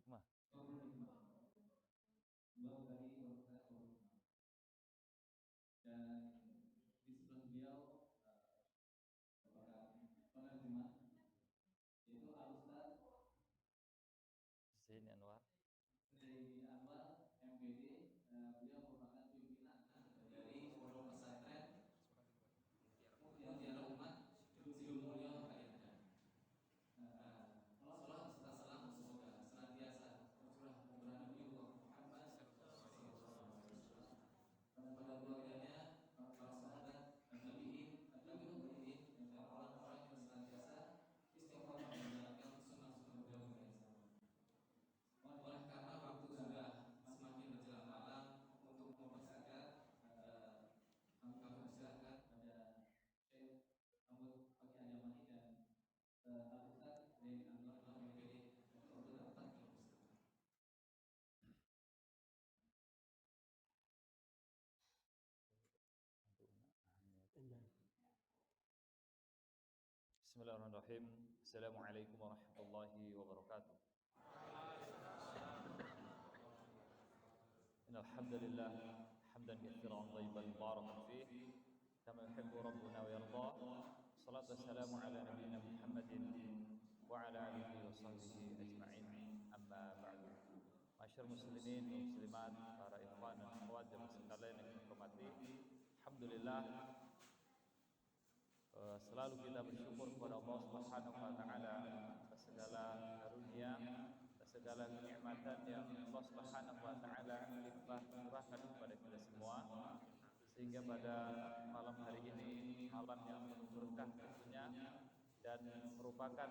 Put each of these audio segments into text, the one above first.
hikmah. Dan di sebelah beliau penerjemah yaitu Al-Ustaz Zaini Anwar MPD. Beliau merupakan pimpinan dari Pondok Pesantren Mutiara Umat Sidomulyo Kalimantan. Salam serta salam semoga senantiasa tercurah kepada Nabi Muhammad pada keluarganya, para sahabat, tabi'in, tabi'ut tabi'in, dan orang-orang yang senantiasa istiqomah menjalankan sunnah-sunnah beliau. Oleh karena waktu sudah semakin menjelang malam, untuk mempersingkat, kami persilahkan pada Syekh Hamud Faqih Al-Yamani dan Al-Ustaz Zaini Anwar MPD untuk dapat mempersilahkan. Bismillahirrahmanirrahim. Assalamualaikum warahmatullahi wabarakatuh. Innal hamdalillah hamdan katsiran thayyiban mubarakan fih kama yuhibbu rabbuna wa yarda. Salatu wassalamu ala nabiyyina Muhammadin wa ala alihi wa sahbihi ajma'in. Amma ba'du. Masyarul muslimin wa muslimat, para ikhwan dan akhwat jemaah sekalian yang saya hormati, alhamdulillah selalu kita bersyukur kepada Allah Subhanahu wa taala atas segala karunia, atas segala kenikmatan yang Allah Subhanahu wa taala limpahkan kepada kita semua, sehingga pada malam hari ini, malam yang penuh berkah tentunya, dan merupakan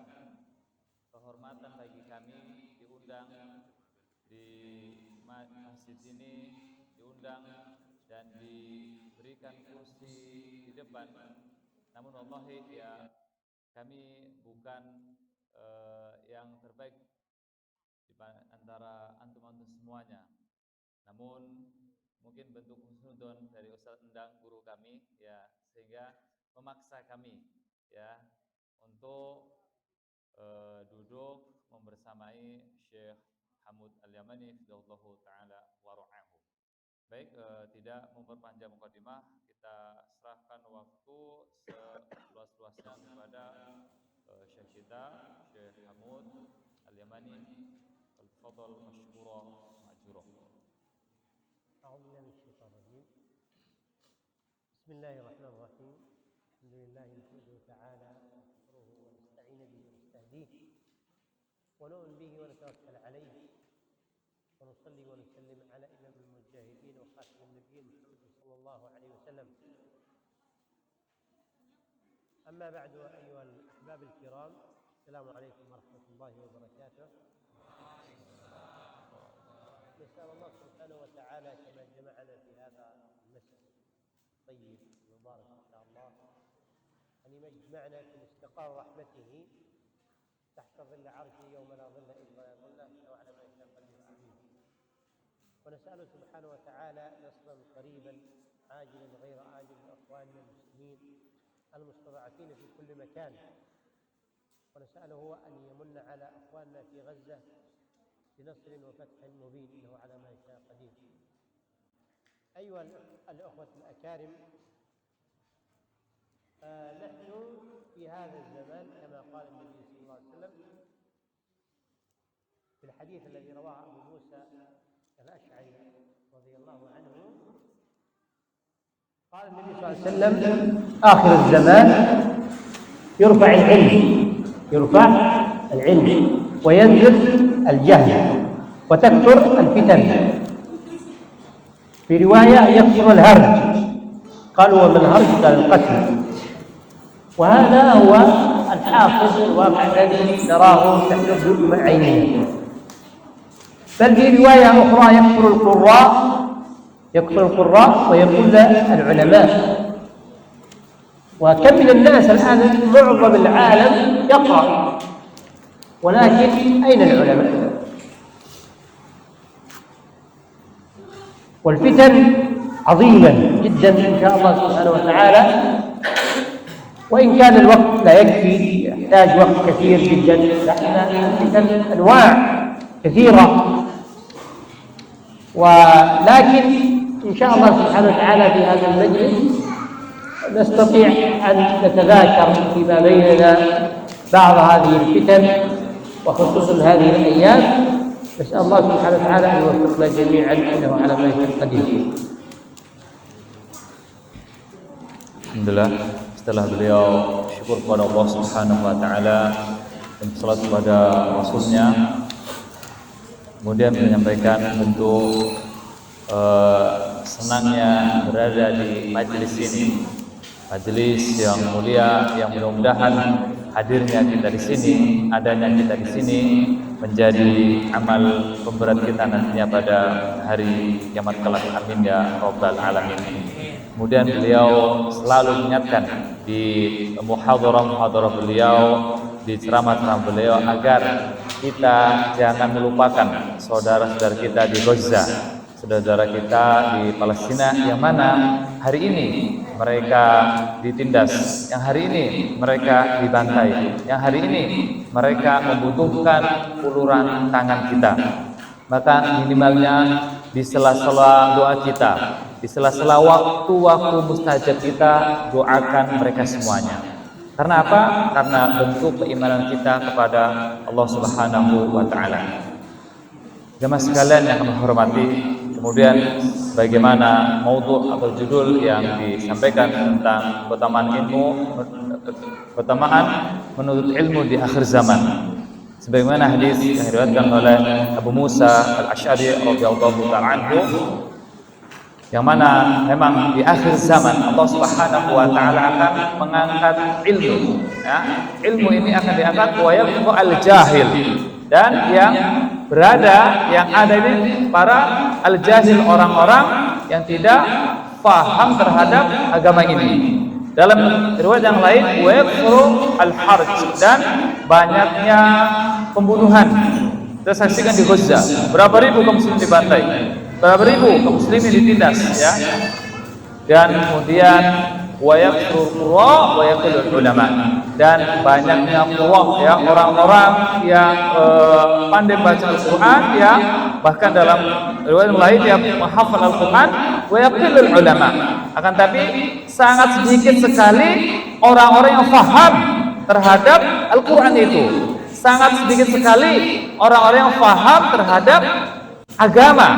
kehormatan bagi kami diundang di masjid ini, diundang dan diberikan kursi di depan. Namun wallahi ya, kami bukan yang terbaik di antara antum-antum semuanya. Namun mungkin bentuk husnudon dari Ustaz Endang, guru kami, ya, sehingga memaksa kami ya untuk duduk membersamai Syekh Hamud Al-Yamani fidallahu taala wa ra'ahu. Baik, tidak memperpanjang mukadimah, kita serahkan waktu seluas-luasnya kepada Syekh kita, Syekh Hamud Al-Yamani. Al-fadl mashkura ma'jura. A'udzu billahi minasyaitonir rajim. Bismillahirrahmanirrahim. Alhamdulillahi nahmaduhu ta'ala wa nastaghfiruhu wa nasta'inu bihi wa nastahdihi wa nu'minu bihi wa natawakkal 'alayhi. ونصلي ونسلم على إمام المجاهدين وخاتم النبيين محمد صلى الله عليه وسلم. أما بعد، أيها الأحباب الكرام، السلام عليكم ورحمة الله وبركاته. نسأل الله سبحانه وتعالى كما جمعنا في هذا المسجد الطيب المبارك إن شاء الله أن يجمعنا في استقرار رحمته تحت ظل عرشه يوم لا ظل إلا ظله وعلى ما يشاء قدير. ونسأله سبحانه وتعالى نصرا قريبا عاجلا غير آجل لإخواننا المسلمين المستضعفين في كل مكان. ونسأله أن يمن على إخواننا في غزة بنصر وفتح مبين، إنه على ما يشاء قدير. أيها الأخوة الأكارم، نحن في هذا الزمان كما قال النبي صلى الله عليه وسلم في الحديث الذي رواه أبو موسى الأشعري رضي الله عنه، قال النبي صلى الله عليه وسلم: آخر الزمان يرفع العلم وينزل الجهل وتكثر الفتن. في رواية يكثر الهرج. قالوا: وما الهرج؟ قال: القتل. وهذا هو الحاصل الواقع الذي نراه نحن بعيننا. بل في رواية أخرى يكثر القراء ويقل العلماء. وكم من الناس الآن معظم العالم يقرأ، ولكن أين العلماء؟ والفتن عظيمة جدا إن شاء الله سبحانه وتعالى، وإن كان الوقت لا يكفي، يحتاج وقت كثير جدا، لأن الفتن أنواع كثيرة، ولكن إن شاء الله سبحانه وتعالى في هذا المجلس نستطيع أن نتذاكر فيما بيننا بعض هذه الفتن وخصوصا هذه الأيام. نسأل الله سبحانه وتعالى أن يوفقنا جميعا إنه على ما يشاء قدير. Alhamdulillah, setelah beliau syukur kepada Allah Subhanahu wa taala dan salat kepada Rasulnya, kemudian menyampaikan bentuk senangnya berada di majelis ini, majelis yang mulia, yang mudah-mudahan hadirnya kita di sini, adanya kita di sini menjadi amal pemberat kita nantinya pada hari kiamat kelak. Amin ya rabbal alamin. Kemudian beliau selalu mengingatkan di muhadharah beliau, di ceramah-ceramah beliau, agar kita jangan melupakan saudara-saudara kita di Gaza, saudara kita di Palestina, yang mana hari ini mereka ditindas, yang hari ini mereka dibantai, yang hari ini mereka membutuhkan uluran tangan kita. Maka minimalnya di sela-sela doa kita, di sela-sela waktu-waktu mustajab kita, doakan mereka semuanya. Karena apa? Karena bentuk keimanan kita kepada Allah Subhanahu wa taala. Jemaah sekalian yang kami hormati, kemudian bagaimana maudhu atau judul yang disampaikan tentang keutamaan menuntut ilmu di akhir zaman. Sebagaimana hadis yang diriwayatkan oleh Abu Musa Al-Asy'ari radhiyallahu ta'ala anhu, yang mana memang di akhir zaman Allah Subhanahu wa taala akan mengangkat ilmu, ya. Ilmu ini akan diangkat wa yabqa al-jahil, dan yang ada ini para al-jahil, orang-orang yang tidak paham terhadap agama ini. Dalam riwayat yang lain wa yaqru al-harj, dan banyaknya pembunuhan kita saksikan di Gaza. Berapa ribu kaum muslimin dibantai, berapa ribu kaum muslimin ditindas, ya. Dan kemudian wa yaqru qurra wa yaqulu ulama, dan banyaknya qurra, ya, orang-orang yang pandai baca Al-Qur'an, ya, bahkan dalam riwayat lain yang menghafal Al-Qur'an, wa yaqulu ulama. Akan tapi sangat sedikit sekali orang-orang yang paham terhadap Al-Qur'an itu. Sangat sedikit sekali orang-orang yang paham terhadap agama.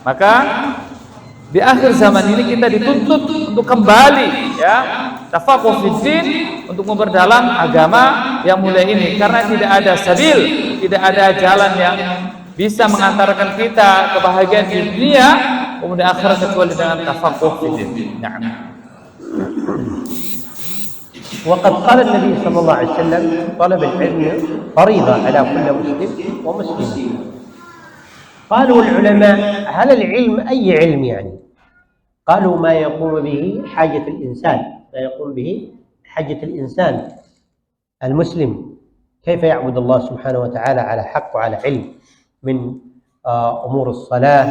Maka di akhir zaman ini kita dituntut untuk kembali, ya, tafaqquh fiddin, untuk memperdalam agama yang mulia ini, karena tidak ada sabil, tidak ada jalan yang bisa mengantarkan kita kebahagiaan di dunia kemudian akhirat kecuali dengan tafaqquh fiddin. Na'am. وقد قال النبي صلى الله عليه وسلم طلب العلم فريضة على كل مسلم ومسلمة. قالوا العلماء هل العلم أي علم يعني؟ قالوا ما يقوم به حاجة الإنسان، ما يقوم به حاجة الإنسان المسلم، كيف يعبد الله سبحانه وتعالى على حق وعلى علم من أمور الصلاة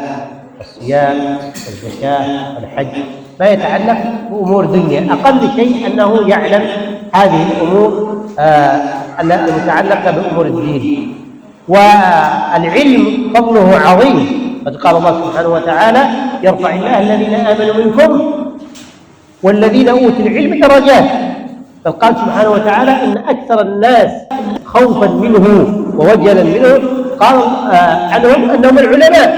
والصيام والزكاة والحج، ما يتعلق بأمور دنيا. أقل شيء أنه يعلم هذه الأمور المتعلقة بأمور الدين. والعلم فضله عظيم، قد قال الله سبحانه وتعالى يرفع الله الذين آمنوا منكم والذين أوتوا العلم درجات. فقال سبحانه وتعالى إن أكثر الناس خوفا منه ووجلا منه قال عنهم أنهم العلماء.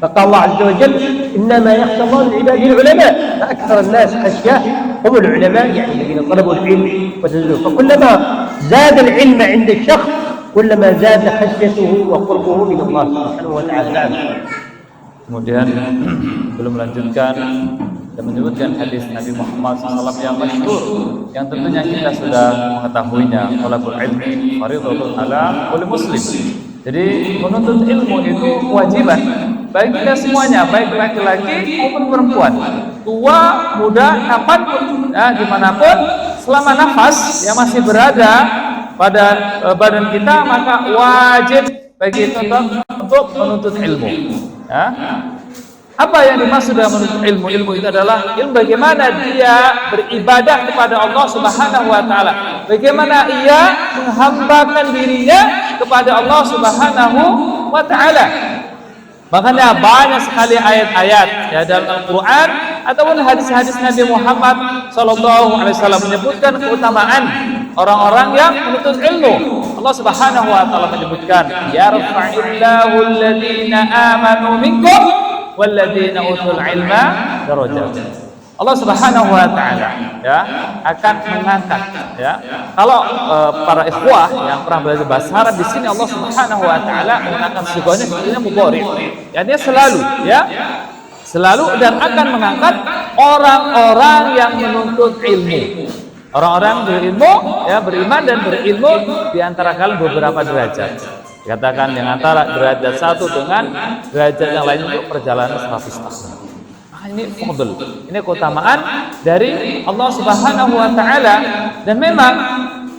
فقال الله عز وجل إنما يخشى الله من عباده العلماء، فأكثر الناس خشية هم العلماء، يعني الذين طلبوا العلم وتزلوا. فكلما زاد العلم عند الشخص كلما زاد خشيته وقربه من الله سبحانه وتعالى. Kemudian belum melanjutkan dan menyebutkan hadis Nabi Muhammad SAW yang masyhur, yang tentunya kita sudah mengetahuinya, talabul ilmi fardhatun ala kulli muslim. Jadi menuntut ilmu itu kewajiban bagi kita semuanya, baik laki-laki maupun perempuan, tua, muda, kapanpun, ya, dimanapun, selama nafas yang masih berada pada badan kita, maka wajib bagi kita untuk menuntut ilmu. Ya. Apa yang dimaksud dengan menuntut ilmu? Ilmu itu adalah ilmu bagaimana dia beribadah kepada Allah Subhanahu wa taala. Bagaimana ia menghambakan dirinya kepada Allah Subhanahu wa ta'ala. Makanya banyak sekali ayat-ayat ya dalam Al-Quran ataupun hadis-hadis Nabi Muhammad SAW menyebutkan keutamaan orang-orang yang menuntut ilmu. Allah Subhanahu wa taala menyebutkan, yarfa'illahu alladhina amanu minkum walladhina utul ilma darajat. Allah Subhanahu wa taala ya akan mengangkat ya. Kalau para ikhwah yang pernah belajar bahasa Arab, di sini Allah Subhanahu wa taala mengangkat siganya sebenarnya mudhari. Ya, dia selalu dan akan mengangkat orang-orang yang menuntut ilmu. Orang-orang berilmu ya, beriman dan berilmu di antara kalian beberapa derajat. Dikatakan yang antara derajat satu dengan derajat yang lain untuk perjalanan 100 tahun. Ini fadl, ini keutamaan dari Allah Subhanahu wa taala. Dan memang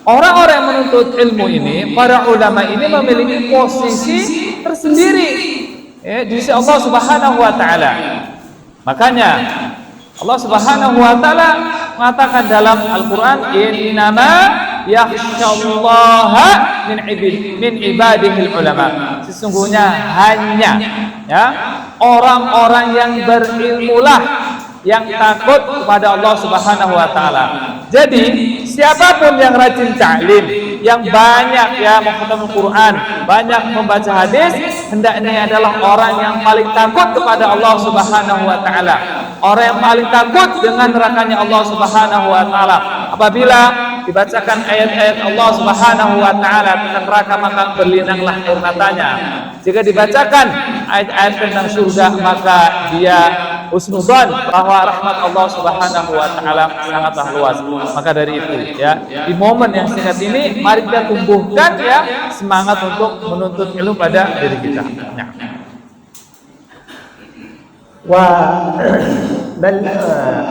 orang-orang yang menuntut ilmu ini, para ulama ini memiliki posisi tersendiri ya, di sisi Allah Subhanahu wa taala. Makanya Allah Subhanahu wa taala mengatakan dalam Al-Qur'an, innama yakhsyallaha min ibadihil ulama. Sesungguhnya hanya ya orang-orang yang berilmulah yang takut kepada Allah Subhanahu wa taala. Jadi siapapun yang rajin ta'lim, yang banyak ya menghafal Al-Qur'an, banyak membaca hadis, hendaknya adalah orang yang paling takut kepada Allah Subhanahu wa taala. Orang yang paling takut dengan nerakanya Allah Subhanahu wa taala. Apabila dibacakan ayat-ayat Allah Subhanahu wa taala tentang neraka, maka berlinanglah air matanya. Jika dibacakan ayat-ayat tentang surga, maka dia husnudzon bahwa rahmat Allah Subhanahu wa taala sangatlah luas. Maka dari itu ya, di momen yang singkat ini mari kita tumbuhkan ya semangat untuk menuntut ilmu pada diri kita. Nah. بل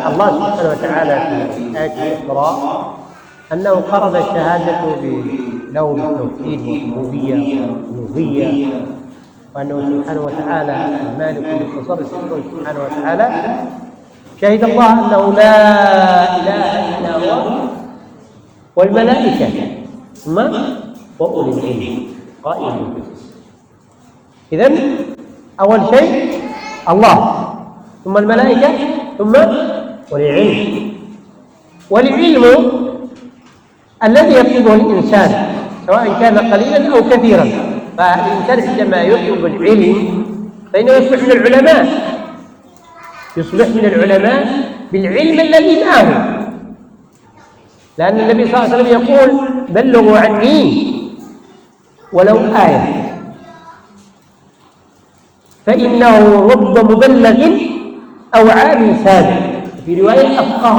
الله سبحانه وتعالى في آية الإسراء أنه قرن الشهادة بلون التوحيد والربوبية والألوهية، وأنه سبحانه وتعالى المالك المتصرف سبحانه وتعالى. شهد الله أنه لا إله إلا هو والملائكة ثم وأولي العلم قائما. إذن أول شيء الله، ثم الملائكة، ثم والعلم. والعلم الذي يطلبه الإنسان سواء كان قليلا أو كثيرا، فالإنسان عندما يطلب العلم فإنه يصبح من العلماء، يصبح من العلماء بالعلم الذي معه، لأن النبي صلى الله عليه وسلم يقول بلغوا عني ولو آية، فإنه رب مبلغ أو عالم سامع، في رواية أفقه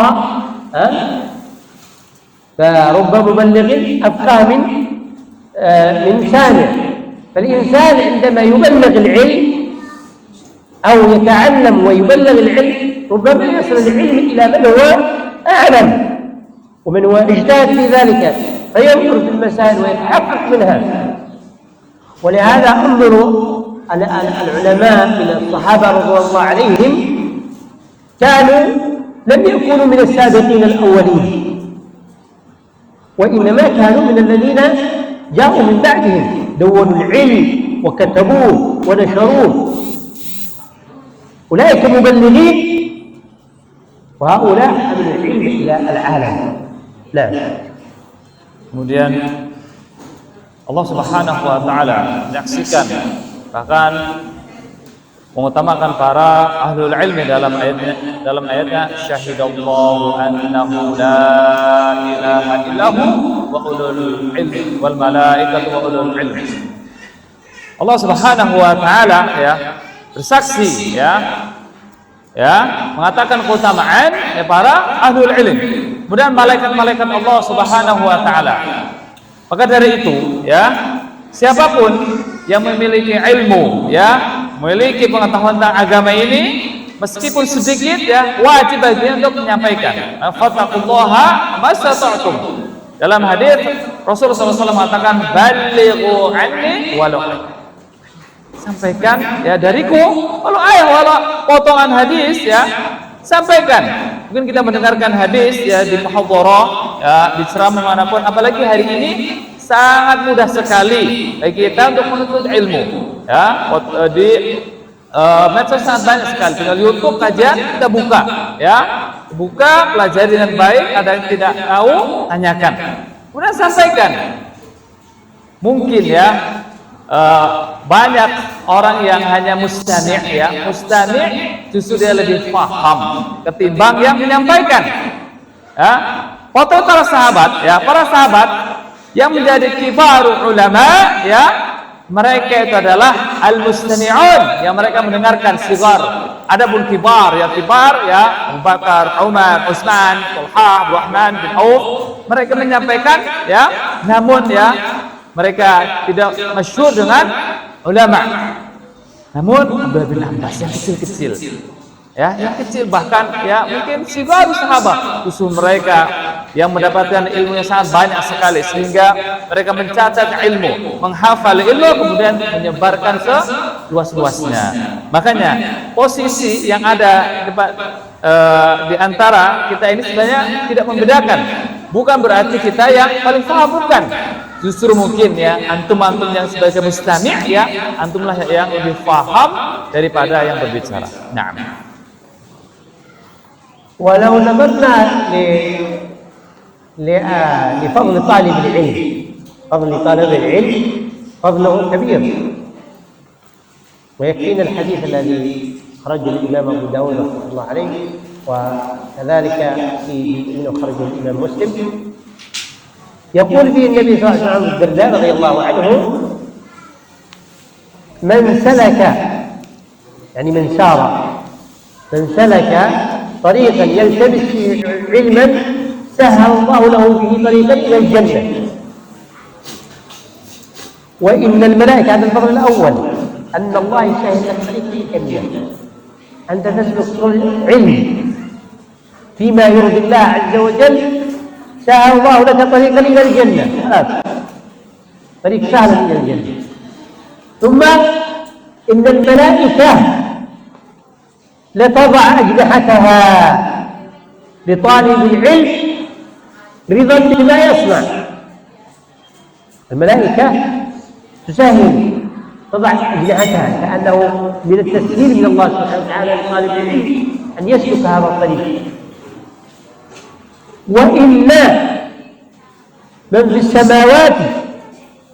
فرب مبلغ أفقه من سامع. فالإنسان عندما يبلغ العلم أو يتعلم ويبلغ العلم ربما يصل العلم إلى من هو أعلم ومن هو اجتهد في ذلك فينظر في المسائل ويتحقق منها. ولهذا انظروا العلماء من الصحابة رضي الله عليهم كانوا لم يكونوا من السابقين الأولين، وإنما كانوا من الذين جاءوا من بعدهم، دونوا العلم وكتبوه ونشروه، أولئك مبلغين، وهؤلاء من العلم إلى العالم. لا. Kemudian Allah Subhanahu wa taala menyaksikan, bahkan mengutamakan para ahlul ilmi dalam ayatnya syahidallahu annahu la ilaha illahu wa ulul ilmi wal malaikatu wa ulul ilmi. Allah Subhanahu wa taala ya bersaksi ya mengatakan keutamaan para ahlul ilmi, kemudian malaikat-malaikat Allah Subhanahu wa taala. Maka dari itu ya, siapapun yang memiliki ilmu memiliki pengetahuan tentang agama ini, meskipun sedikit wajib baginya untuk menyampaikan. Fattaqullaha mastata'tum. Dalam hadis Rasulullah SAW mengatakan balighu anni walau, sampaikan dariku walau ayat, walau potongan hadis sampaikan. Mungkin kita mendengarkan hadis di muhadharah di ceramah manapun, apalagi hari ini sangat mudah sekali bagi kita untuk menuntut ilmu. Ya, di medsos sangat banyak sekali. Tinggal YouTube aja kita buka, ya, buka, pelajari dengan baik. Ada yang tidak tahu, tanyakan, kemudian sampaikan. Mungkin ya banyak orang yang hanya mustami', ya, mustami' justru dia lebih paham ketimbang yang menyampaikan. Ya, foto para sahabat, ya, para sahabat yang menjadi kibarul ulama, ya, mereka itu adalah al-mustami'un, yang mereka mendengarkan sigar. Adapun kibar, ya, Abu Bakar, Umar, Utsman, Talha, Abdurrahman bin Auf, mereka menyampaikan, ya, namun ya mereka tidak masyhur dengan ulama. Namun Abdullah bin Abbas yang kecil-kecil, ya, yang kecil, bahkan ya mungkin sigar sahabat, justru mereka yang mendapatkan ilmu yang sangat banyak sekali, sehingga mereka mencatat ilmu, menghafal ilmu, kemudian menyebarkan seluas-luasnya. Makanya posisi yang ada di antara kita ini sebenarnya tidak membedakan. Bukan berarti kita yang paling paham, bukan. Justru mungkin ya antum-antum yang sebagai mustami', ya, antumlah yang lebih paham daripada yang berbicara. Naam. ولو نظرنا لفضل طالب العلم، فضل طالب العلم فضله كبير، ويكفينا الحديث الذي خرجه الإمام أبو داود رحمه الله عليه، وكذلك منه خرجه الإمام مسلم، يقول فيه النبي صلى الله عليه وسلم الدرداء رضي الله عنه: من سلك، يعني من سلك طريقا يلتمس فيه علما سهل الله له به طريقا إلى الجنة. وإن الملائكة، هذا الفضل الأول، أن الله يسهل لك طريق الجنة، أنت تسلك علم فيما يرضي الله عز وجل، سهل الله لك طريقا إلى الجنة، طريق سهل إلى الجنة. ثم إن الملائكة لتضع أجنحتها لطالب العلم رضا بما يصنع. الملائكة تسهل، تضع أجنحتها كأنه من التسهيل من الله سبحانه وتعالى لطالب العلم أن يسلك هذا الطريق. وإن من في السماوات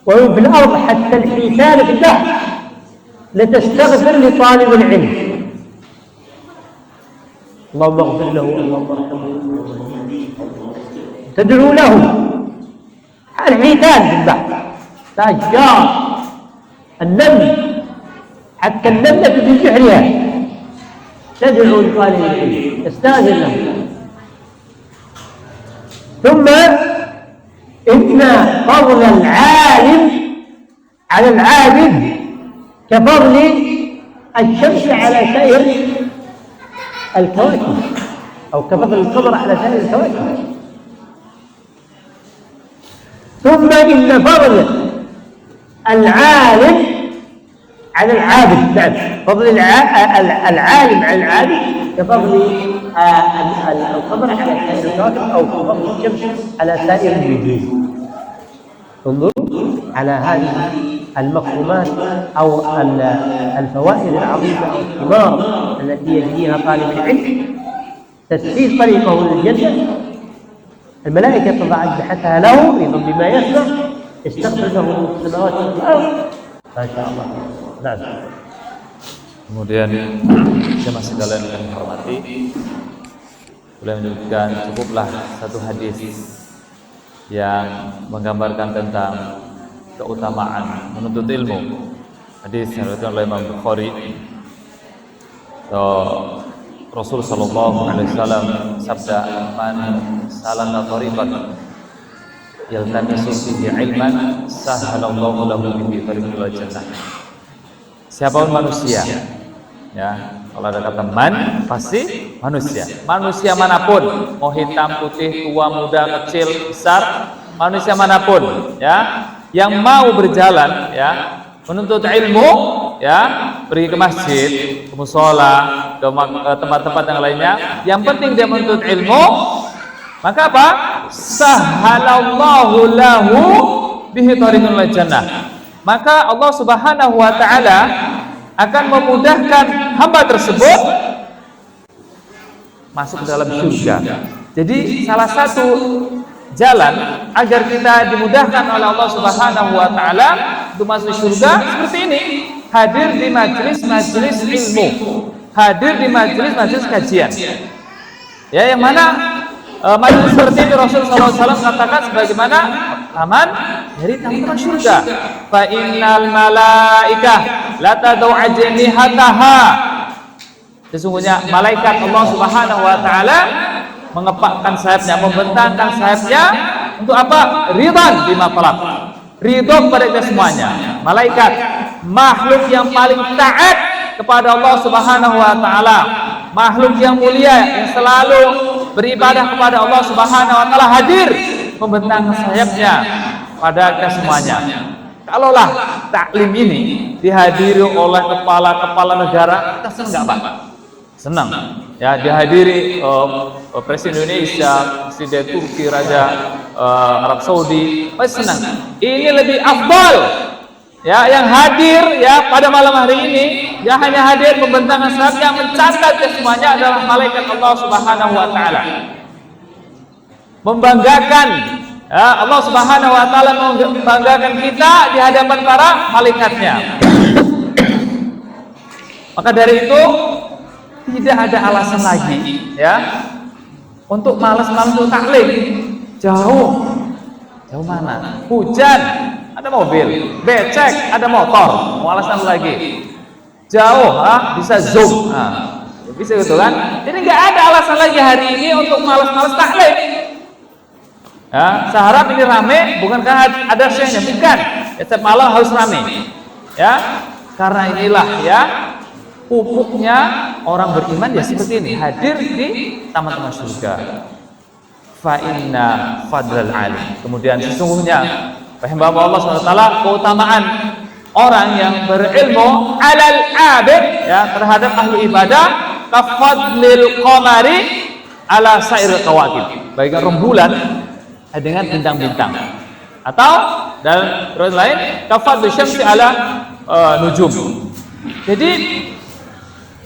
ومن في الأرض حتى الحيتان في البحر لتستغفر لطالب العلم، اللهم اغفر له، اللهم ارحمه، تدعو له. الحيتان في البحر، الأشجار، النمل، حتى النملة في جحرها تدعو لطالب العلم، تستغفر له. ثم إن فضل العالم على العابد كفضل الشمس على سائر الكواكب، أو كفضل القمر على سائر الكواكب. ثم إن فضل العالم على العابد، نعم، فضل العالم على العابد كفضل القمر على سائر الكواكب، أو كفضل الشمس على سائر النجوم. انظر على هذه المفهومات أو الفوائد العظيمة الكبار التي يجنيها طالب العلم، تسهيل طريقه للجنة. الملائكة تضع أجنحتها له رضا بما يصنع، يستغفر له من السماوات والأرض، ما شاء الله. نعم. Kemudian jemaah sekalian yang hormati, boleh menyebutkan cukuplah satu hadis yang menggambarkan tentang keutamaan menuntut ilmu. Hadis yang diriwayatkan oleh Imam Bukhari. Rasul sallallahu alaihi wasallam sabda, "Man salaka tariqan yaltamisu fihi ilman, sahhalallahu lahu bihi tariqan ila jannah." Siapapun manusia, ya, kalau ada kata man, pasti manusia. Manusia manapun, mau hitam, putih, tua, muda, kecil, besar, manusia manapun, ya, yang mau berjalan, ya, menuntut ilmu, ya, pergi ke masjid, ke mushola, ke tempat-tempat yang lainnya, yang penting dia menuntut ilmu, maka apa? Sahhalallahu lahu bihi tariqun lil jannah. Maka Allah Subhanahu wa taala akan memudahkan hamba tersebut masuk ke dalam surga. Jadi salah satu jalan agar kita dimudahkan oleh Allah Subhanahu wa taala untuk masuk surga seperti ini, hadir di majelis-majelis ilmu, hadir di majelis-majelis kajian. Ya, yang mana majelis seperti ini Rasulullah SAW katakan sebagaimana taman dari taman surga. Fa innal malaikah la tadau ajnihataha. Sesungguhnya malaikat Allah Subhanahu wa taala mengepakkan sayapnya, membentangkan sayapnya untuk apa? Ridhan bima talab. Ridho kepada kita semuanya. Malaikat makhluk yang paling taat kepada Allah Subhanahu wa taala, makhluk yang mulia yang selalu beribadah kepada Allah Subhanahu wa taala, hadir membentangkan sayapnya pada kita semuanya. Kalaulah taklim ini dihadiri oleh kepala-kepala negara, kita senang enggak, Pak? Senang. Ya, dihadiri Presiden Indonesia, Presiden Turki, Raja Arab Saudi, pasti senang. Ini lebih afdal. Ya, yang hadir ya pada malam hari ini, dia hanya hadir membentangkan sayapnya, mencatat semuanya adalah malaikat Allah Subhanahu wa taala. Membanggakan ya, Allah Subhanahu wa taala membanggakan kita di hadapan para malaikatnya. Maka dari itu tidak ada alasan lagi ya untuk malas-malas untuk taklim. Jauh mana? Hujan, ada mobil, becek, ada motor, mau alasan lagi. Jauh, bisa zoom, bisa gitu kan? Jadi nggak ada alasan lagi hari ini untuk malas-malas taklim. Ya, saya harap ini rame bukan karena ada syairnya, bukan. Ya, setiap malam harus rame. Ya, karena inilah ya pupuknya orang beriman ya seperti ini, hadir di taman-taman surga. Fa inna fadlal alim. Kemudian sesungguhnya hamba Allah SWT, keutamaan orang yang berilmu alal abid ya terhadap ahli ibadah kafadlil qamari ala sairil kawakib, baikkan rembulan dengan bintang-bintang, atau dalam riwayat lain kafadlil syamsi ala nujum. Jadi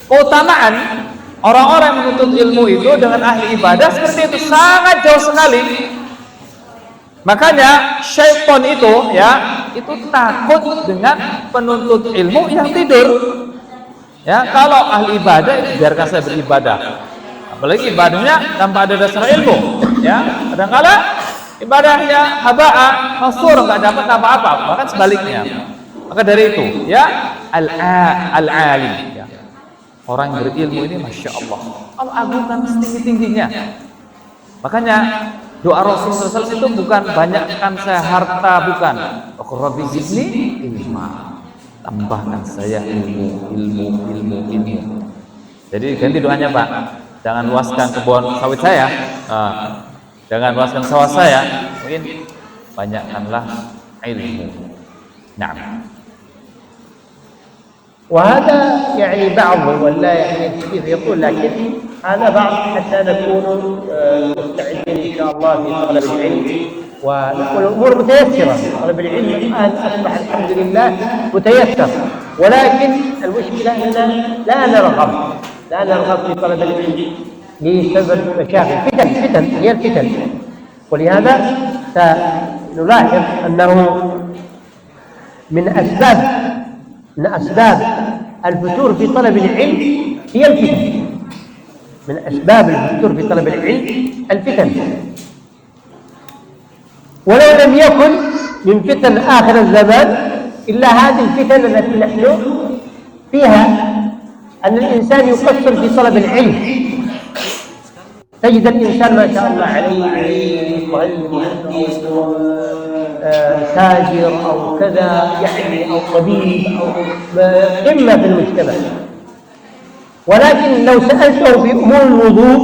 keutamaan orang-orang yang menuntut ilmu itu dengan ahli ibadah seperti itu sangat jauh sekali. Makanya syaitan itu ya itu takut dengan penuntut ilmu yang tidur. Ya, kalau ahli ibadah itu biarkan saya beribadah. Apalagi ibadahnya tanpa ada dasar ilmu. Ya, kadang-kala ibadahnya haba'a mansur, enggak dapat apa-apa, bahkan sebaliknya. Maka dari itu ya al-alim ya. Orang yang berilmu ini Masya Allah Allah agungkan setinggi-tingginya. Makanya doa Rasulullah SAW itu bukan banyakkan saya harta, bukan. Rabbi zidni ilma, tambahkan saya ilmu. Jadi ganti doanya, Pak. Jangan luaskan kebun sawit saya, jangan luaskan sawah saya, mungkin banyakkanlah ilmu. Nah, وهذا يعني بعض ولا يعني كيف يقول، لكن هذا بعض حتى نكون مستعدين ان شاء الله في طلب العلم والامور متيسره. طلب العلم الان اصبح الحمد لله متيسر، ولكن المشكله اننا لا نرغب في طلب العلم بسبب مشاكل فتن هي الفتن. ولهذا سنلاحظ انه من أسباب الفتور في طلب العلم هي الفتن. من أسباب الفتور في طلب العلم الفتن، ولو لم يكن من فتن آخر الزمان إلا هذه الفتن التي نحن فيها، أن الإنسان يقصر في طلب العلم. تجد الإنسان ما شاء الله عليه تاجر أو كذا يعني أو طبيب أو قمة في المجتمع، ولكن لو سألته في أمور الوضوء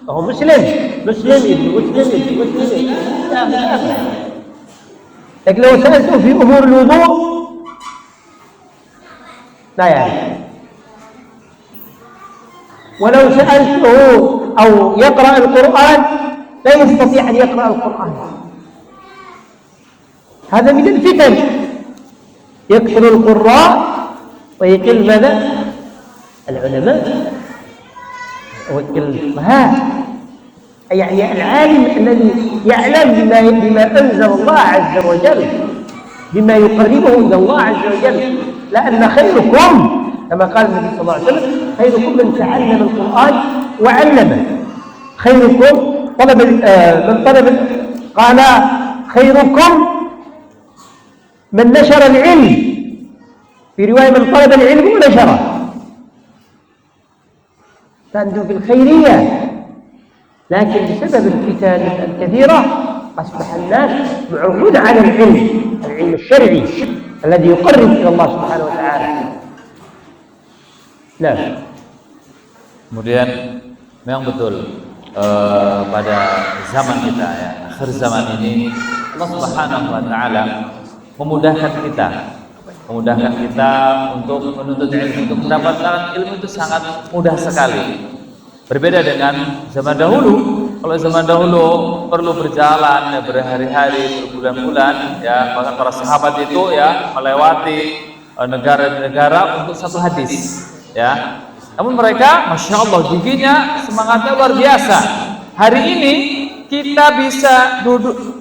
فهو مسلم لكن لو سألته في أمور الوضوء لا يعرف. ولو سألته أو يقرأ القرآن لا يستطيع أن يقرأ القرآن. هذا من الفتن، يكثر القراء ويقل ماذا؟ العلماء ويقل الفقهاء، يعني العالم الذي يعلم بما أنزل الله عز وجل، بما يقربه إلى الله عز وجل. لأن خيركم كما قال النبي صلى الله عليه وسلم خيركم من تعلم القرآن وعلمه. خيركم من طلب قال خيركم من نشر العلم، في رواية من طلب العلم ونشره. فأنتم في الخيرية، لكن بسبب الفتن الكثيرة أصبح الناس معرضون على العلم الشرعي الذي يقرب إلى الله سبحانه وتعالى. Nah, kemudian memang betul pada zaman kita ya, akhir zaman ini Allah Subhanahu wa taala memudahkan kita untuk menuntut ilmu, untuk mendapatkan ilmu itu sangat mudah sekali. Berbeda dengan zaman dahulu. Kalau zaman dahulu perlu berjalan ya, berhari-hari, berbulan-bulan ya, bahkan para sahabat itu ya melewati negara-negara untuk satu hadis ya. Namun mereka, masya Allah, giginya, semangatnya luar biasa. Hari ini kita bisa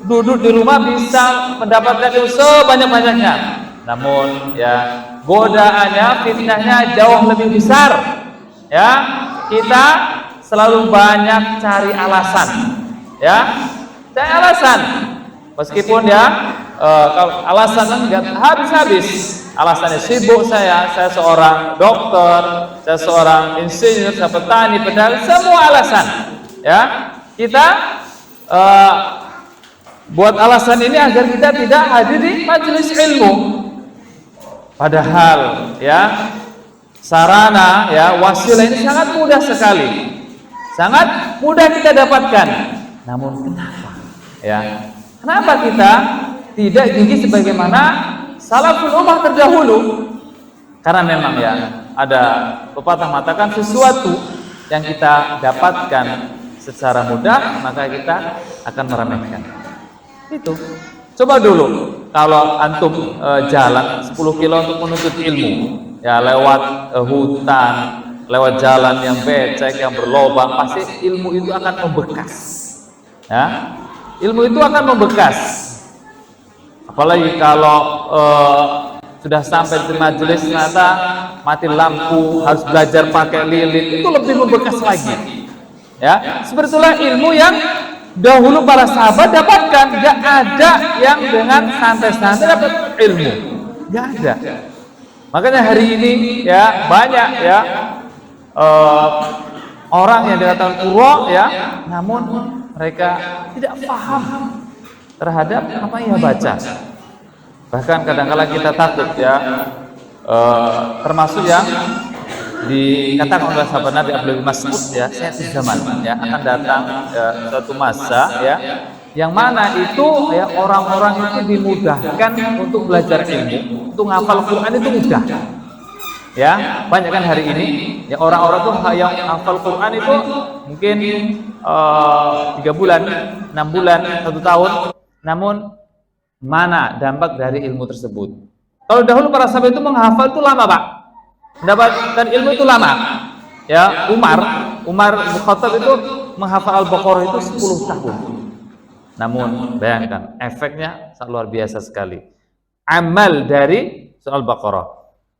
duduk di rumah bisa mendapatkan ilmu sebanyak-banyaknya. Namun ya godaannya, fitnahnya jauh lebih besar. Ya, kita selalu banyak cari alasan. Ya, cari alasan. Meskipun ya kalau alasan nggak habis-habis. Alasannya sibuk saya seorang dokter, saya seorang insinyur, saya petani, pedagang, semua alasan. Ya, kita buat alasan ini agar kita tidak hadir di majelis ilmu. Padahal ya sarana ya wasilah ini sangat mudah sekali, sangat mudah kita dapatkan. Namun kenapa? Ya, kenapa kita tidak gigih sebagaimana salaful ummah terdahulu? Karena memang ya ada pepatah mengatakan sesuatu yang kita dapatkan secara mudah maka kita akan meremehkan. Itu. Coba dulu kalau antum jalan 10 kilo untuk menuntut ilmu, ya lewat hutan, lewat jalan yang becek, yang berlobang, pasti ilmu itu akan membekas. Ya, ilmu itu akan membekas. Apalagi kalau sudah sampai di majelis ternyata mati lampu, harus belajar pakai lilin, itu lebih membekas lagi. Ya, seperti itulah ilmu yang dahulu para sahabat dapatkan. Gak ada yang dengan santai-santai dapat ilmu, gak ada. Makanya hari ini ya banyak ya orang yang dikatakan qurra ya, namun mereka tidak paham terhadap apa yang ia baca. Bahkan kadang-kala kita takut ya, termasuk yang dikatakan oleh sahabat Nabi Abdullah bin Mas'ud ya, sayyid zaman ya akan datang suatu masa ya yang mana itu ya orang-orang itu dimudahkan untuk belajar ilmu, untuk ngafal Quran itu mudah. Ya, banyak kan hari ini ya orang-orang tuh yang hafal Quran itu mungkin 3 bulan, 6 bulan, 1 tahun. Namun mana dampak dari ilmu tersebut? Kalau dahulu para sahabat itu menghafal itu lama, Pak. Mendapatkan ilmu itu lama. Ya, Umar bin Khattab itu menghafal Al-Baqarah itu 10 tahun. Namun bayangkan efeknya sangat luar biasa sekali. Amal dari surah Al-Baqarah.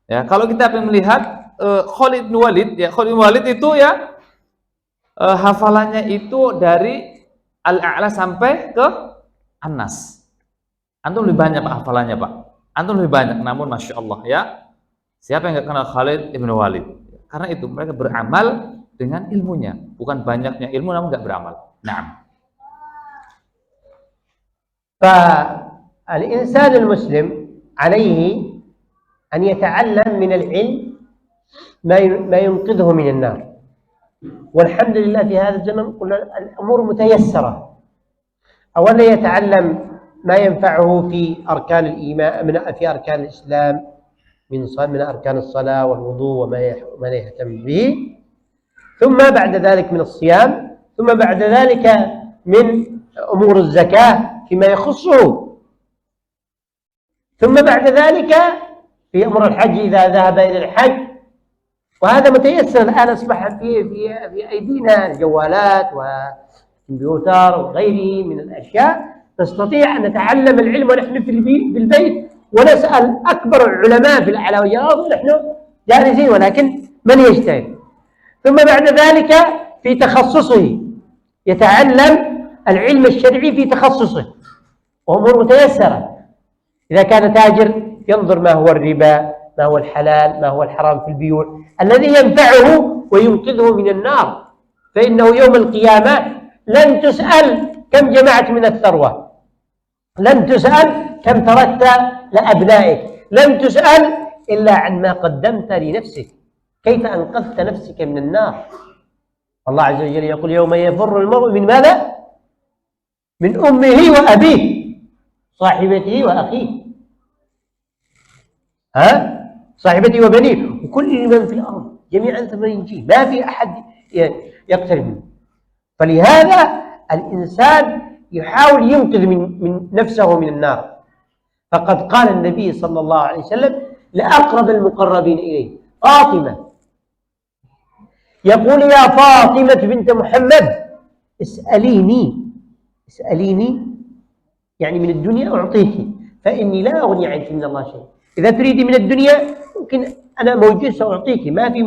Ya, kalau kita melihat Khalid bin Walid, ya Khalid bin Walid itu ya hafalannya itu dari Al-A'la sampai ke An-Nas. Antum lebih banyak Pak hafalannya, Pak. Antum lebih banyak, namun masya Allah ya. Siapa yang nggak kenal Khalid bin Walid? Karena itu mereka beramal dengan ilmunya, bukan banyaknya ilmu namun nggak beramal. Naam. فالإنسان المسلم عليه أن يتعلم من العلم ما ينقذه من النار. والحمد لله في هذا الزمن قلنا الأمور متيسرة. أولا يتعلم ما ينفعه في أركان الإيمان، في أركان الإسلام، من أركان الصلاة والوضوء وما يهتم به، ثم بعد ذلك من الصيام، ثم بعد ذلك من أمور الزكاة فيما يخصه. ثم بعد ذلك في أمر الحج إذا ذهب إلى الحج، وهذا متيسر الآن، أصبح في أيدينا الجوالات والكمبيوتر وغيره من الأشياء، نستطيع أن نتعلم العلم ونحن في البيت، ونسأل أكبر العلماء في الأعلى والجلال ونحن جالسين، ولكن من يجتهد. ثم بعد ذلك في تخصصه يتعلم العلم الشرعي في تخصصه، وأمور متيسرة. إذا كان تاجر ينظر ما هو الربا، ما هو الحلال، ما هو الحرام في البيوع الذي ينفعه وينقذه من النار، فإنه يوم القيامة لن تسأل كم جمعت من الثروة، لن تسأل كم تركت لأبنائك، لن تسأل إلا عن ما قدمت لنفسك، كيف أنقذت نفسك من النار. الله عز وجل يقول يوم يفر المرء من ماذا؟ من أمه وأبيه صاحبته وأخيه، صاحبته وبنيه وكل من في الأرض جميعا ثم ينجيه، ما في أحد يقترب منه. فلهذا الإنسان يحاول ينقذ من نفسه من النار. فقد قال النبي صلى الله عليه وسلم لأقرب المقربين إليه فاطمة، يقول يا فاطمة بنت محمد اسأليني يعني من الدنيا أعطيك، فإني لا أغني عنك من الله شيء. إذا تريدي من الدنيا ممكن أنا موجود سأعطيك، ما عندي،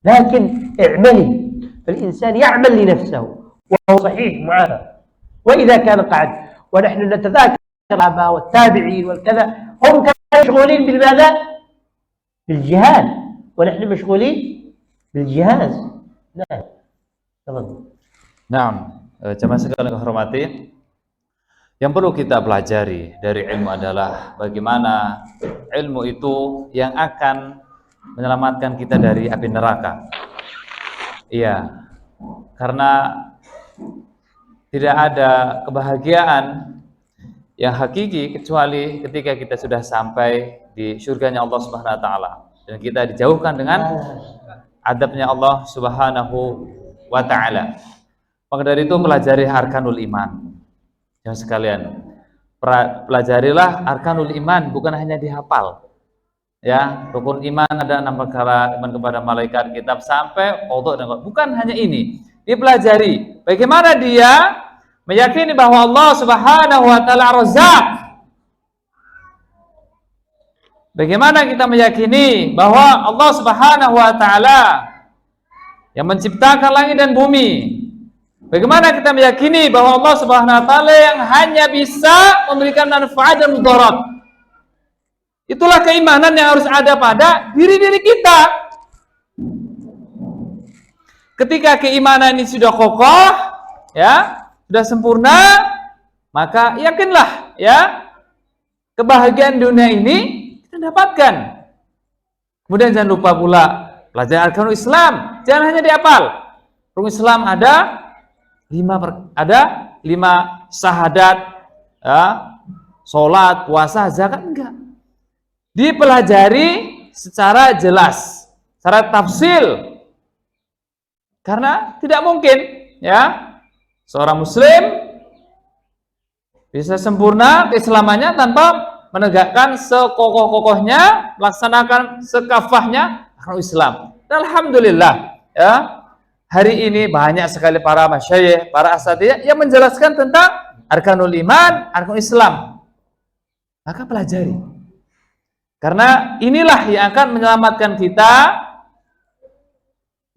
لكن اعملي. فالإنسان يعمل لنفسه وهو صحيح معافى. وإذا كان قعد ونحن نتذاكر الآباء والتابعين والكذا، هم كانوا مشغولين بالماذا؟ بالجهاد، ونحن مشغولين بالجهاز. نعم. تفضل. Nah, jemaah sekalian yang hormati, yang perlu kita pelajari dari ilmu adalah bagaimana ilmu itu yang akan menyelamatkan kita dari api neraka. Iya, karena tidak ada kebahagiaan yang hakiki kecuali ketika kita sudah sampai di surganya Allah Subhanahu wa taala dan kita dijauhkan dengan adabnya Allah Subhanahu wa taala. Maka dari itu pelajari arkanul iman. Yang sekalian, pelajarilah arkanul iman, bukan hanya dihafal. Ya, rukun iman ada 6 perkara, iman kepada malaikat, kitab, sampai qadha dan qadar. Bukan hanya ini, dipelajari bagaimana dia meyakini bahwa Allah Subhanahu wa taala Razzaq. Bagaimana kita meyakini bahwa Allah Subhanahu wa taala yang menciptakan langit dan bumi. Bagaimana kita meyakini bahwa Allah Subhanahu wa taala yang hanya bisa memberikan manfaat dan mudarat. Itulah keimanan yang harus ada pada diri-diri kita. Ketika keimanan ini sudah kokoh, ya, sudah sempurna, maka yakinlah, ya, kebahagiaan dunia ini kita dapatkan. Kemudian jangan lupa pula pelajari arkanul Islam, jangan hanya dihafal. Rukun Islam ada 5 syahadat, ya, sholat, puasa, zakat, enggak. Dipelajari secara jelas, secara tafsil. Karena tidak mungkin, ya, seorang muslim bisa sempurna keislamannya tanpa menegakkan sekokoh-kokohnya, melaksanakan sekafahnya arkanul Islam. Dan alhamdulillah, ya, hari ini banyak sekali para masyayikh, para asatidz yang menjelaskan tentang arkanul iman, arkanul Islam. Maka pelajari. Karena inilah yang akan menyelamatkan kita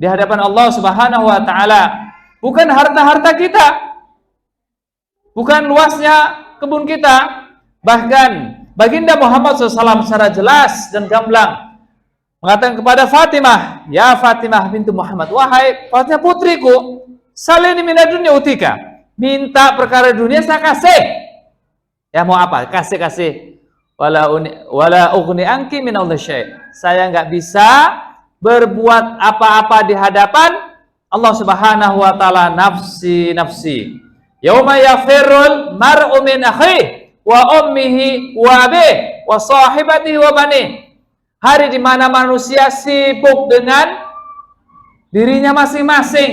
di hadapan Allah Subhanahu wa taala. Bukan harta-harta kita. Bukan luasnya kebun kita. Bahkan baginda Muhammad SAW secara jelas dan gamblang mengatakan kepada Fatimah, ya Fatimah bintu Muhammad, wahai Fatimah putriku, salini minad dunya utika, minta perkara dunia saya kasih. Ya mau apa? Kasih. Wala ughni anki minallahi syai'. Saya nggak bisa berbuat apa-apa di hadapan Allah Subhanahu wa taala. Nafsi. Yauma yafirrul mar'u min akhihi wa ummihi wa abihi wa sahibatihi wa banihi. Hari di mana manusia sibuk dengan dirinya masing-masing.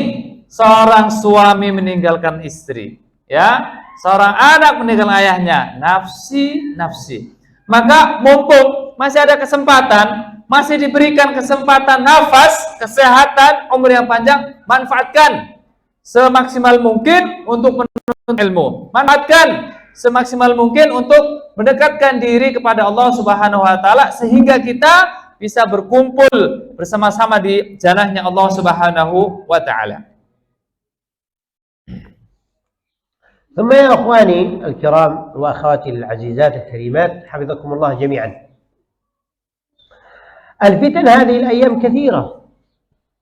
Seorang suami meninggalkan istri, ya. seorang anak meninggal ayahnya, nafsi, nafsi. Maka mumpung masih ada kesempatan, masih diberikan kesempatan nafas, kesehatan, umur yang panjang, manfaatkan semaksimal mungkin untuk menuntut ilmu. Manfaatkan semaksimal mungkin untuk mendekatkan diri kepada Allah Subhanahu wa taala sehingga kita bisa berkumpul bersama-sama di janahnya Allah Subhanahu wa taala. ثم يا أخواني الكرام وأخواتي العزيزات الكريمات حفظكم الله جميعا، الفتن هذه الأيام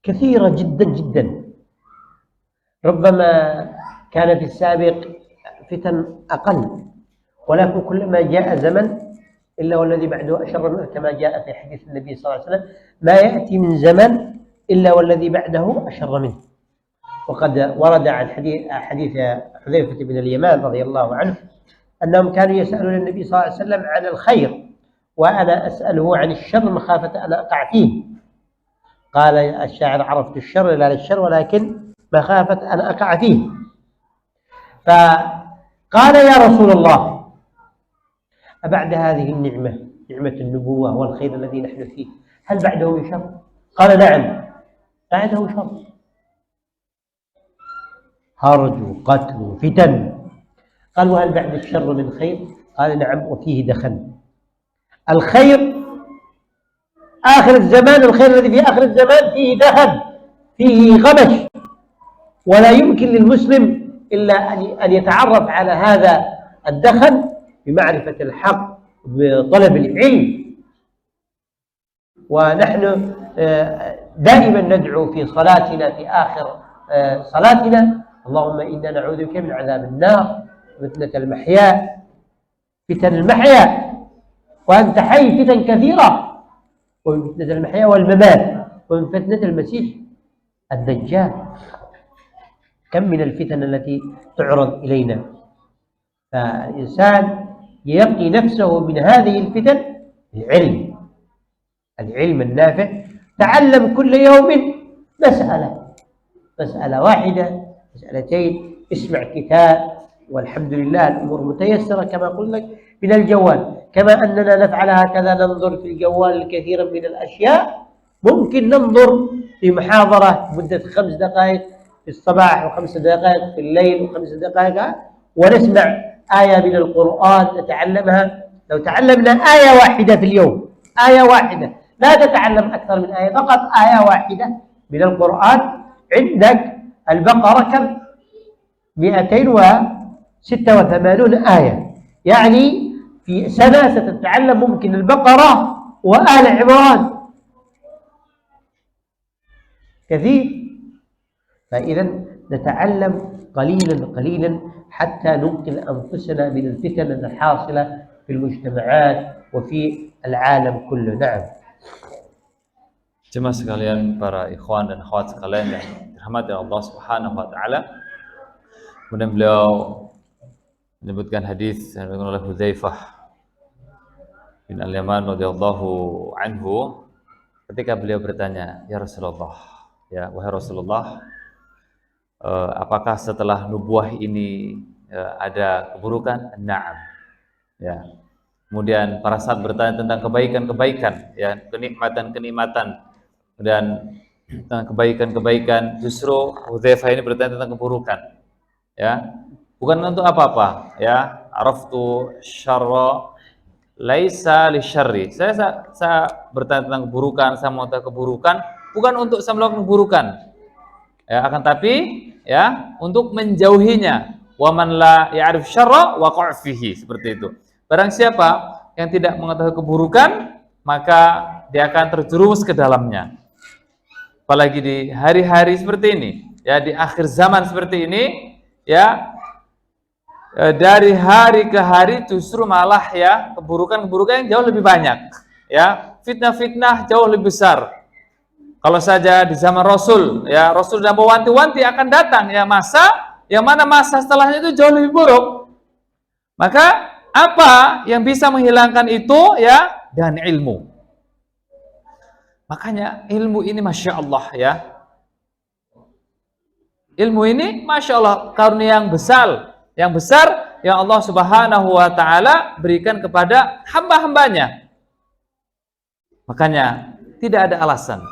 كثيرة جدا جدا. ربما كان في السابق فتن أقل، ولكن كلما جاء زمن إلا والذي بعده أشر منه، كما جاء في حديث النبي صلى الله عليه وسلم: ما يأتي من زمن إلا والذي بعده أشر منه. وقد ورد عن حديث حذيفة بن اليمان رضي الله عنه أنهم كانوا يسألون النبي صلى الله عليه وسلم عن الخير وأنا أسأله عن الشر مخافة أن أقع فيه. قال الشاعر: عرفت الشر لا للشر ولكن مخافة أن أقع فيه. فقال: يا رسول الله، أبعد هذه النعمة، نعمة النبوة والخير الذي نحن فيه، هل بعده شر؟ قال: نعم، بعده شر، هرج وقتل وفتن. قال: وهل بعد الشر من خير؟ قال: نعم، وفيه دخن. الخير آخر الزمان، الخير الذي في آخر الزمان فيه دخن، فيه غمش، ولا يمكن للمسلم إلا أن يتعرف على هذا الدخن بمعرفة الحق، بطلب العلم. ونحن دائما ندعو في صلاتنا في آخر صلاتنا: اللهم إنا نعوذ بك من عذاب النار وفتنة المحيا، فتن المحيا، وأنت حي فتن كثيرة، ومن فتنة المحيا والممات، ومن فتنة المسيح الدجال. كم من الفتن التي تعرض إلينا، فالإنسان يقي نفسه من هذه الفتن العلم النافع. تعلم كل يوم مسألة واحدة، مسألتين، اسمع كتاب، والحمد لله الأمور متيسرة كما قلت لك من الجوال. كما أننا نفعل هكذا، ننظر في الجوال كثيرا من الأشياء، ممكن ننظر في محاضرة مدة 5 دقائق في الصباح و5 دقائق في الليل و5 دقائق، ونسمع آية من القرآن نتعلمها. لو تعلمنا آية واحدة في اليوم، آية واحدة، لا تتعلم أكثر من آية، فقط آية واحدة من القرآن، عندك البقرة كم؟ 286 آية، يعني في سنة ستتعلم ممكن البقرة وآل عمران، كثير. فإذا نتعلم قليلا حتى ننقذ أنفسنا من الفتن الحاصلة في المجتمعات وفي العالم كله. نعم. Jemaah sekalian, para ikhwan dan akhwat sekalian yang dirahmati Allah Subhanahu wa taala. Kemudian beliau menyebutkan hadis yang diriwayatkan oleh Hudzaifah bin Al-Yaman radhiyallahu anhu ketika beliau bertanya, "Ya Rasulullah, ya wahai Rasulullah, apakah setelah nubuah ini ada keburukan?" Na'am. Ya. Kemudian para sahabat bertanya tentang kebaikan-kebaikan, ya, kenikmatan-kenikmatan dan tentang kebaikan-kebaikan. Justru Hudzaifah ini bertanya tentang keburukan, ya, bukan untuk apa-apa, ya. Araftu syarra laisa li syarri. Saya bertanya tentang keburukan, saya mau tahu keburukan, bukan untuk saya melakukan keburukan, ya, akan tapi ya untuk menjauhinya. Wa man la ya'rif syarra waqa'a fihi, seperti itu. Barang siapa yang tidak mengetahui keburukan, maka dia akan terjerumus ke dalamnya. Apalagi di hari-hari seperti ini, ya, di akhir zaman seperti ini, ya, dari hari ke hari justru malah ya keburukan-keburukan yang jauh lebih banyak, ya, fitnah-fitnah jauh lebih besar. Kalau saja di zaman Rasul, ya, Rasul dan mewanti-wanti akan datang ya masa yang mana masa setelahnya itu jauh lebih buruk. Maka apa yang bisa menghilangkan itu, ya, dan ilmu. Makanya ilmu ini Masya Allah, ya, ilmu ini Masya Allah karunia yang besar yang Allah Subhanahu wa taala berikan kepada hamba-hambanya. Makanya tidak ada alasan.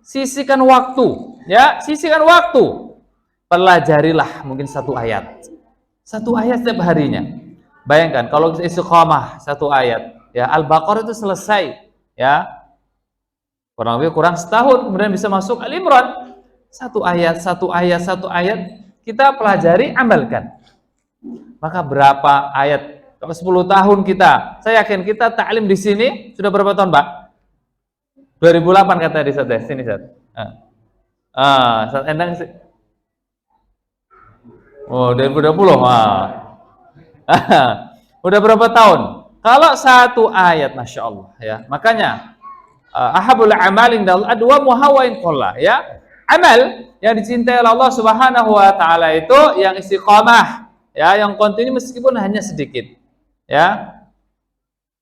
Sisihkan waktu, ya, sisihkan waktu. Pelajarilah mungkin 1 ayat. 1 ayat setiap harinya. Bayangkan kalau kita istiqamah 1 ayat, ya Al-Baqarah itu selesai, ya. Kurang setahun kemudian bisa masuk Al-Imran. 1 ayat, 1 ayat, 1 ayat kita pelajari, amalkan. Maka berapa ayat? Kalau 10 tahun kita, saya yakin kita taklim di sini sudah berapa tahun, Pak? 2008 kata di Ustaz, sini Ustaz. Ustaz Endang sih. Oh, 2020. Udah berapa tahun? Kalau 1 ayat, Masya Allah, ya. Makanya ahabul amalin dal adwa muhawain qalla, ya. Amal yang dicintai oleh Allah Subhanahu wa taala itu yang istiqamah, ya, yang kontinu meskipun hanya sedikit. Ya.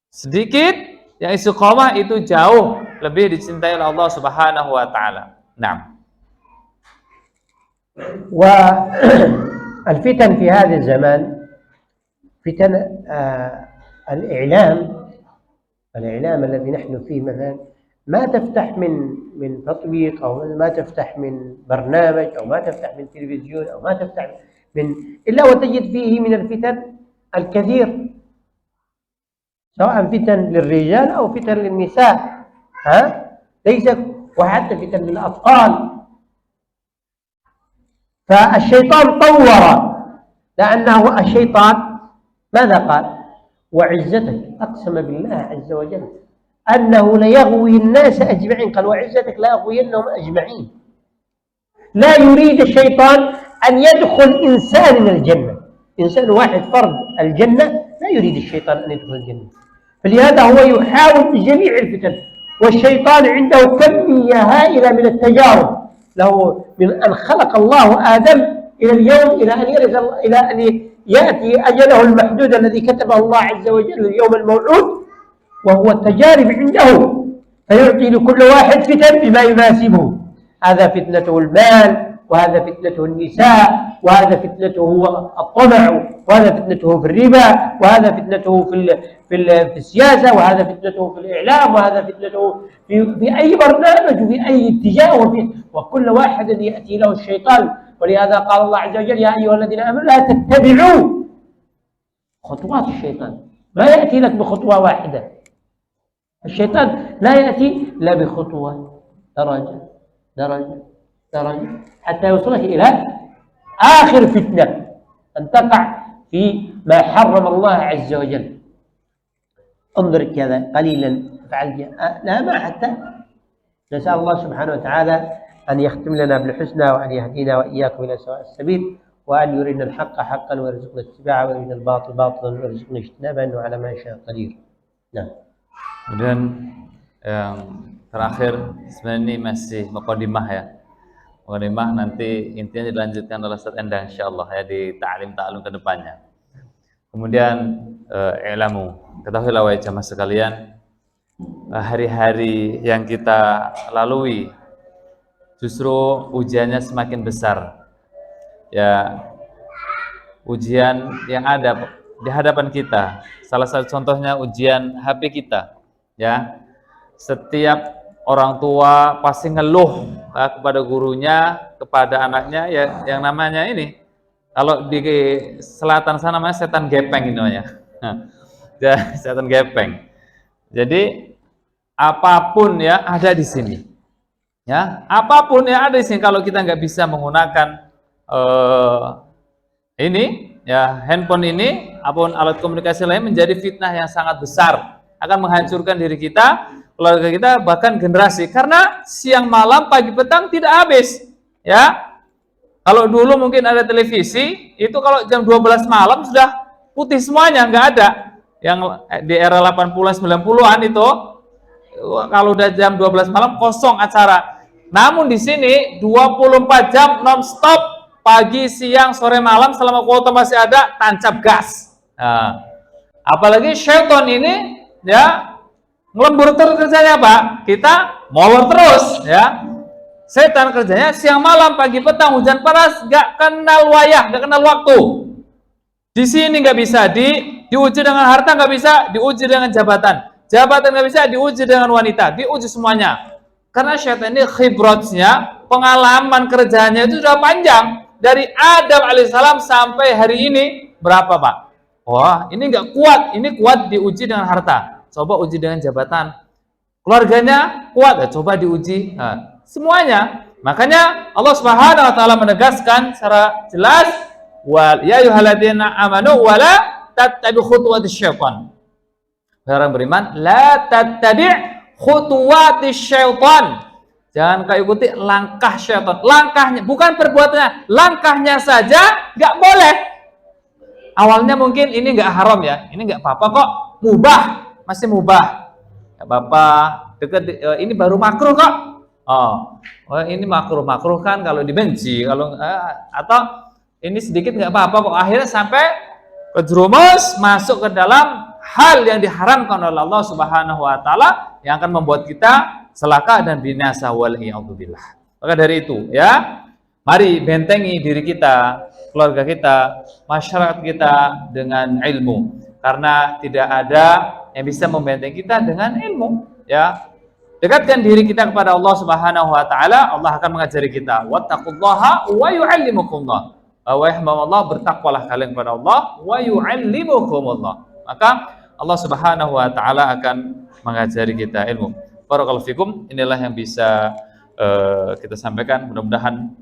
Sedikit yang istiqamah itu jauh lebih dicintai oleh Allah Subhanahu wa taala. Naam. والفتن في هذا الزمان فتن الإعلام الذي نحن فيه مثلا ما تفتح من تطبيق أو ما تفتح من برنامج أو ما تفتح من تلفزيون أو ما تفتح من إلا وتجد فيه من الفتن الكثير، سواء فتن للرجال أو فتن للنساء، ليس، وحتى فتن للأطفال. فالشيطان طور، لأنه الشيطان ماذا قال؟ وعزتك، أقسم بالله عز وجل أنه ليغوي الناس أجمعين، قال وعزتك لأغوينهم أجمعين. لا يريد الشيطان أن يدخل إنسان الجنة، إنسان واحد فرد الجنة، لا يريد الشيطان أن يدخل الجنة. فلهذا هو يحاول بجميع الفتن، والشيطان عنده كمية هائلة من التجارب له من أن خلق الله آدم إلى اليوم، إلى أن يأتي أجله المحدود الذي كتبه الله عز وجل اليوم الموعود، وهو التجارب عنده، فيعطي لكل واحد فتن بما يناسبه. هذا فتنته المال، وهذا فتنته النساء، وهذا فتنته الطمع، وهذا فتنته في الربا، وهذا فتنته في السياسة، وهذا فتنته في الإعلام، وهذا فتنته في أي برنامج وفي أي اتجاه، وكل واحد يأتي له الشيطان. ولهذا قال الله عز وجل يا أيها الذين آمنوا لا تتبعوا خطوات الشيطان، ما يأتي لك بخطوة واحدة. الشيطان لا يأتي لا بخطوة، درجة درجة درجة، حتى يوصلك إلى آخر فتنة أن تقع في ما حرم الله عز وجل. انظر كذا قليلا افعل لا ما حتى. نسأل الله سبحانه وتعالى أن يختم لنا بالحسنى وأن يهدينا وإياكم إلى سواء السبيل، وأن يرينا الحق حقا ويرزقنا اتباعه، ويرينا الباطل باطلا ويرزقنا اجتنابه، إنه على ما يشاء قدير. نعم. Kemudian yang terakhir sebenarnya ini masih muqaddimah, ya. Muqaddimah nanti intinya dilanjutkan oleh Ustaz Endang insyaallah, ya, di ta'lim ke depannya. Kemudian ilamu, ketahuilah wahai jamaah sekalian, hari-hari yang kita lalui justru ujiannya semakin besar. Ya, ujian yang ada di hadapan kita, salah satu contohnya ujian HP kita. Ya, setiap orang tua pasti ngeluh kepada gurunya, kepada anaknya, ya, yang namanya ini, kalau di selatan sana namanya setan gepeng ini namanya. Ya, setan gepeng. Jadi apapun ya ada di sini. Ya, apapun yang ada di sini, kalau kita nggak bisa menggunakan ini, ya, handphone ini, apapun alat komunikasi lain, menjadi fitnah yang sangat besar, akan menghancurkan diri kita, keluarga kita, bahkan generasi. Karena siang malam pagi petang tidak habis, ya. Kalau dulu mungkin ada televisi, itu kalau jam 12 malam sudah putih semuanya, nggak ada. Yang di era 80-an 90-an itu kalau udah jam 12 malam kosong acara. Namun di sini 24 jam non-stop, pagi, siang, sore, malam, selama kuota masih ada, tancap gas. Nah, apalagi syaitan ini, ya, ngelembur terus kerjanya, Pak. Kita molor terus, ya. Setan kerjanya siang malam, pagi petang, hujan panas, gak kenal wayah, gak kenal waktu. Di sini nggak bisa diuji dengan harta, nggak bisa diuji dengan jabatan. Jabatan nggak bisa diuji dengan wanita, diuji semuanya. Karena syaitan ini khibratnya, pengalaman kerjanya itu sudah panjang. Dari Adam alaihissalam sampai hari ini berapa Pak? Wah, ini nggak kuat, ini kuat diuji dengan harta. Coba uji dengan jabatan. Keluarganya kuat, ya coba diuji. Nah, semuanya. Makanya Allah Subhanahu wa taala menegaskan secara jelas, wal ya ayyuhalladzina amanu wala tattabi'u khutuwatis syaitan. Orang beriman, la tattabi' khutuwatis syaitan. Jangan kau ikuti langkah syaitan. Langkahnya, bukan perbuatannya, langkahnya saja nggak boleh. Awalnya mungkin ini nggak haram ya, ini nggak apa-apa kok, mubah, masih mubah. Nggak apa-apa, ini baru makruh kok. Oh, ini makruh kan kalau dibenci, kalau atau ini sedikit nggak apa-apa kok. Akhirnya sampai kejerumus masuk ke dalam hal yang diharamkan oleh Allah Subhanahu wa taala yang akan membuat kita celaka dan binasa, waliyadzubillah. Maka dari itu ya, mari bentengi diri kita, keluarga kita, masyarakat kita dengan ilmu, karena tidak ada yang bisa membentengi kita dengan ilmu ya. Dekatkan diri kita kepada Allah Subhanahu wa taala, Allah akan mengajari kita. Wattaqullaha wa yu'allimukumullah. Wahai hamba Allah, bertakwalah kalian kepada Allah, wa yu'allimukumullah. Maka Allah Subhanahu wa taala akan mengajari kita ilmu. Barakallahu fikum. Inilah yang bisa kita sampaikan. Mudah-mudahan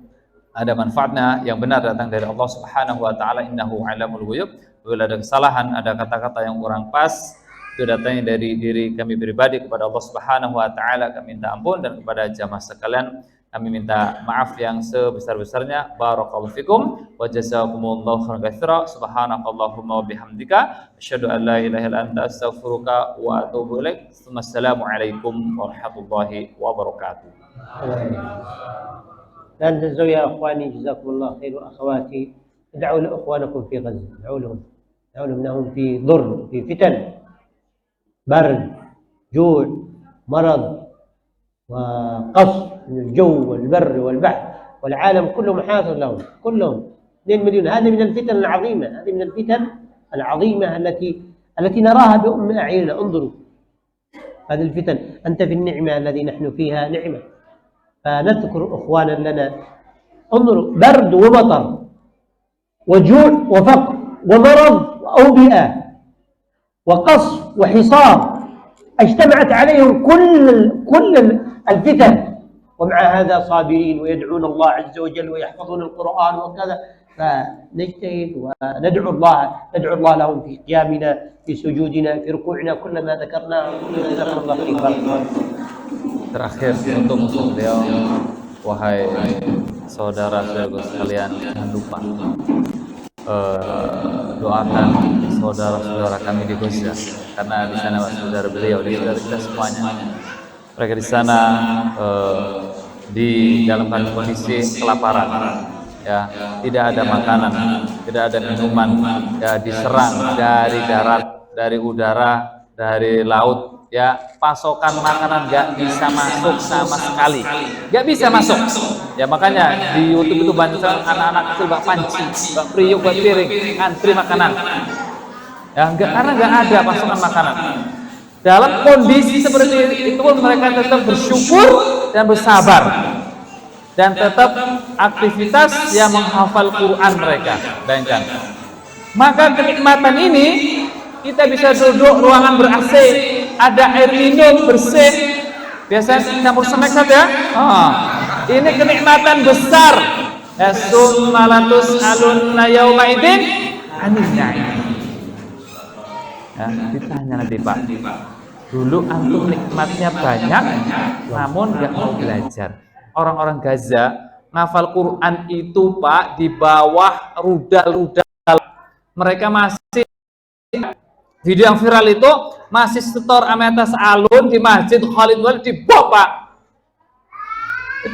ada manfaatnya. Yang benar datang dari Allah Subhanahu wa taala, innahu alamul ghuyub. Bila ada kesalahan, ada kata-kata yang kurang pas, itu datangnya dari diri kami pribadi. Kepada Allah Subhanahu wa taala kami minta ampun, dan kepada jamaah sekalian kami minta maaf yang sebesar-besarnya. Barakallahu fikum wa jazakumullahu khairan katsira. Subhanakallahumma wa bihamdika asyhadu an la ilaha illa anta astaghfiruka wa atubu ilaik. Wassalamualaikum warahmatullahi wabarakatuh. لا تنسوا يا اخواني جزاكم الله خير واخواتي ادعوا لاخوانكم في غزه، ادعوا لهم انهم في ضر، في فتن، برد، جوع، مرض، وقصف من الجو والبر والبحر، والعالم كله محاصر لهم، كلهم 2 مليون. هذه من الفتن العظيمة، هذه من الفتن العظيمة التي نراها بأم أعيننا. انظروا هذه الفتن، أنت في النعمة الذي نحن فيها نعمة، فنذكر إخوانا لنا. انظروا، برد ومطر وجوع وفقر ومرض وأوبئة وقصف وحصار، اجتمعت عليهم كل الفتن، ومع هذا صابرين ويدعون الله عز وجل ويحفظون القرآن وكذا. فنجتهد وندعو الله لهم في قيامنا، في سجودنا، في ركوعنا، كل ما ذكرناه. جزاكم الله خيرا. Terakhir untuk beliau, wahai saudara-saudara sekalian, jangan lupa doakan saudara-saudara kami di Gaza, karena di sana saudara beliau, di saudara kita semuanya. Mereka di sana di dalam kondisi kelaparan, ya, tidak ada makanan, tidak ada minuman, ya, diserang dari darat, dari udara, dari laut. Ya, pasokan makanan nggak bisa masuk sama sekali, nggak bisa masuk. Ya, makanya di YouTube itu banyak anak-anak kecil bak panci, bak priuk, bak piring, ngantri makanan. Ya, karena nggak ada pasokan makanan. Dalam kondisi seperti itu pun mereka tetap bersyukur dan bersabar, dan tetap aktivitas yang menghafal Quran mereka. Bayangkan. Maka kenikmatan ini, kita bisa duduk ruangan ber-AC, ada air minum bersih, biasanya campur snack saja. Ini kenikmatan besar. Sumalatus alunna yauma idzin anin na'im. Ya, ditanya nanti Pak, dulu antum nikmatnya banyak, namun nggak mau belajar. Orang-orang Gaza ngafal Quran itu Pak di bawah rudal-rudal. Mereka masih, video yang viral itu masih setor ametas alun di Masjid Khalid Walid di bawah Pak.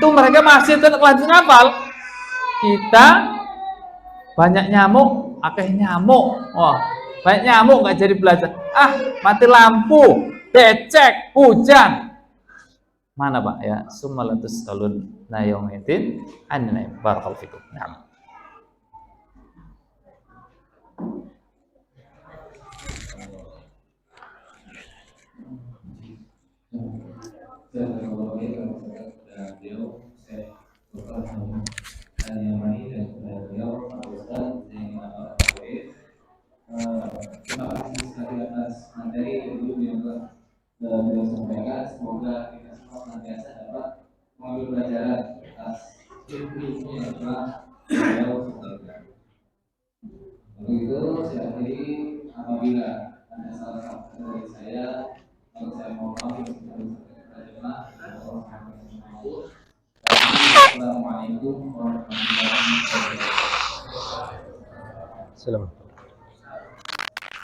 Itu mereka masih tetap lanjut ngafal. Kita banyak nyamuk, akeh nyamuk. Banyak nyamuk nggak jadi belajar. Mati lampu, becek, hujan. Mana Pak ya? Sumalatus alun nayaumitin an barakallahu fikum. Nah. Saya berkolaborasi dengan beliau, saya berkolaborasi dengan Yamani dan beliau, Pak Ustaz Zainal Al-Awwid. Terima kasih sekali atas materi yang dulu beliau sampaikan. Semoga kita semua senantiasa dapat mengambil pelajaran atas ilmu yang telah beliau sampaikan. Untuk itu saya akhiri, apabila ada salah satu dari saya, kalau saya mau maaf untuk Assalamualaikum warahmatullahi wabarakatuh. Assalamualaikum.